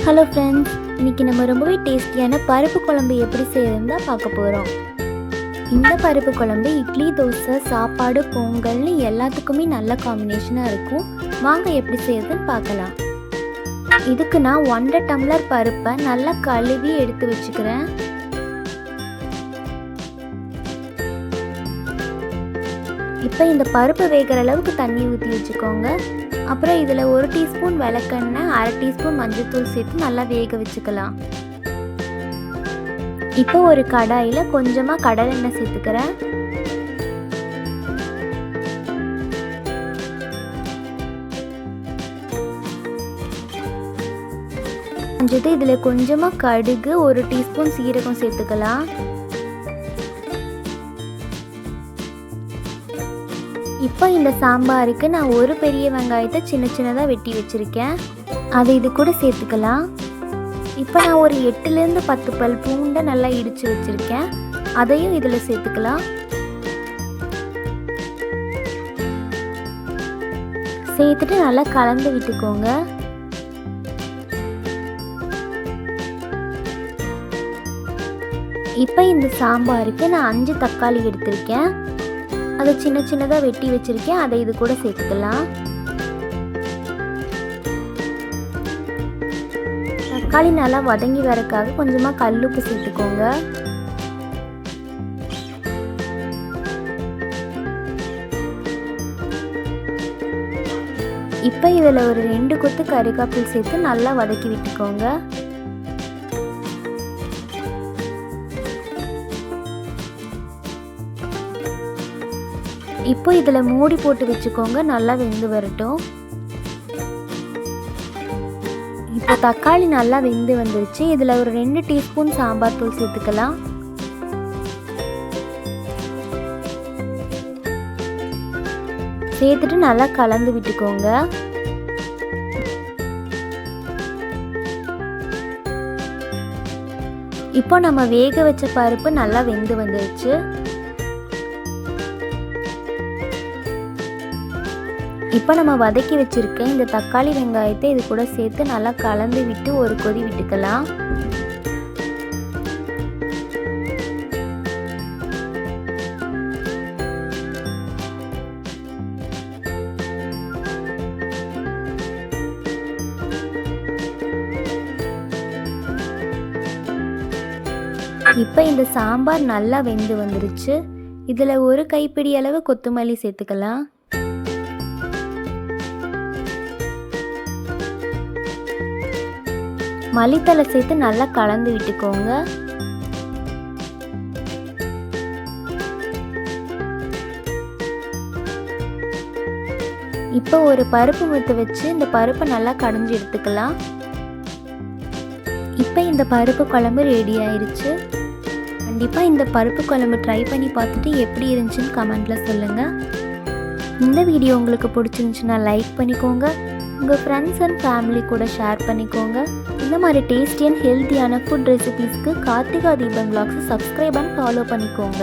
Hello friends, இன்றைக்கி நம்ம ரொம்பவே டேஸ்டியான பருப்பு குழம்பு எப்படி செய்யறதுன்னு தான் பார்க்க போகிறோம். இந்த பருப்பு குழம்பு இட்லி, தோசை, சாப்பாடு, பொங்கல்னு எல்லாத்துக்குமே நல்ல காம்பினேஷனாக இருக்கும். வாங்க எப்படி செய்யறதுன்னு பார்க்கலாம். இதுக்கு நான் 1.5 டம்ளர் பருப்பை நல்லா கழுவி எடுத்து வச்சுக்கிறேன். இப்போ இந்த பருப்பு வேகிற அளவுக்கு தண்ணி ஊற்றி வச்சுக்கோங்க. அப்புறம் இதில் 1 டீஸ்பூன் விளக்கெண்ணெய், 1/2 டீஸ்பூன் மஞ்சள்தூள் சேர்த்து நல்லா வேக வச்சுக்கலாம். இப்போ ஒரு கடாயில் கொஞ்சமாக கடலெண்ணெய் சேர்த்துக்கிறேன். இதில் கொஞ்சமாக கடுகு, 1 டீஸ்பூன் சீரகம் சேர்த்துக்கலாம். இப்போ இந்த சாம்பாருக்கு நான் ஒரு பெரிய வெங்காயத்தை சின்ன சின்னதாக வெட்டி வச்சுருக்கேன். அதை இது கூட சேர்த்துக்கலாம். இப்போ நான் ஒரு 8லேருந்து 10 பல் பூண்டை நல்லா இடித்து வச்சுருக்கேன். அதையும் இதில் சேர்த்துக்கலாம். சேர்த்துட்டு நல்லா கலந்து விட்டுக்கோங்க. இப்போ இந்த சாம்பாருக்கு நான் 5 தக்காளி எடுத்திருக்கேன். அதை சின்ன சின்னதாக வெட்டி வச்சுருக்கேன். அதை இது கூட சேர்த்துக்கலாம். தக்காளி நல்லா வதங்கி வரக்காக கொஞ்சமாக கல்லுப்பு சேர்த்துக்கோங்க. இப்போ இதில் ஒரு 2 கொத்து கறிவேப்பிலை சேர்த்து நல்லா வதக்கி விட்டுக்கோங்க. இப்போ இதில் மூடி போட்டு வச்சுக்கோங்க, நல்லா வெந்து வரட்டும். இப்போ தக்காளி நல்லா வெந்து வந்துருச்சு. இதில் ஒரு 2 டீஸ்பூன் சாம்பார் தூள் சேர்த்துக்கலாம். சேர்த்துட்டு நல்லா கலந்து விட்டுக்கோங்க. இப்போ நம்ம வேக வச்ச பருப்பு நல்லா வெந்து வந்துருச்சு. இப்போ நம்ம வதக்கி வச்சுருக்க இந்த தக்காளி வெங்காயத்தை இது கூட சேர்த்து நல்லா கலந்து விட்டு ஒரு கொதி விட்டுக்கலாம். இப்போ இந்த சாம்பார் நல்லா வெந்து வந்துருச்சு. இதில் ஒரு கைப்பிடி அளவு கொத்தமல்லி சேர்த்துக்கலாம். மல்லித்தலை சேர்த்து நல்லா கலந்து விட்டுக்கோங்க. இப்போ ஒரு பருப்பு முத்து வச்சு இந்த பருப்பை நல்லா கடைஞ்சி எடுத்துக்கலாம். இப்போ இந்த பருப்பு குழம்பு ரெடி ஆயிடுச்சு. கண்டிப்பாக இந்த பருப்பு குழம்பு ட்ரை பண்ணி பார்த்துட்டு எப்படி இருந்துச்சுன்னு கமெண்ட்டில் சொல்லுங்கள். இந்த வீடியோ உங்களுக்கு பிடிச்சிருந்துச்சுன்னா லைக் பண்ணிக்கோங்க. உங்கள் ஃப்ரெண்ட்ஸ் அண்ட் ஃபேமிலி கூட ஷேர் பண்ணிக்கோங்க. இந்த மாதிரி டேஸ்டி அண்ட் ஹெல்த்தியான ஃபுட் ரெசிபீஸ்க்கு கார்த்திகா தீபம் vlogs சப்ஸ்கிரைப் அண்ட் ஃபாலோ பண்ணிக்கோங்க.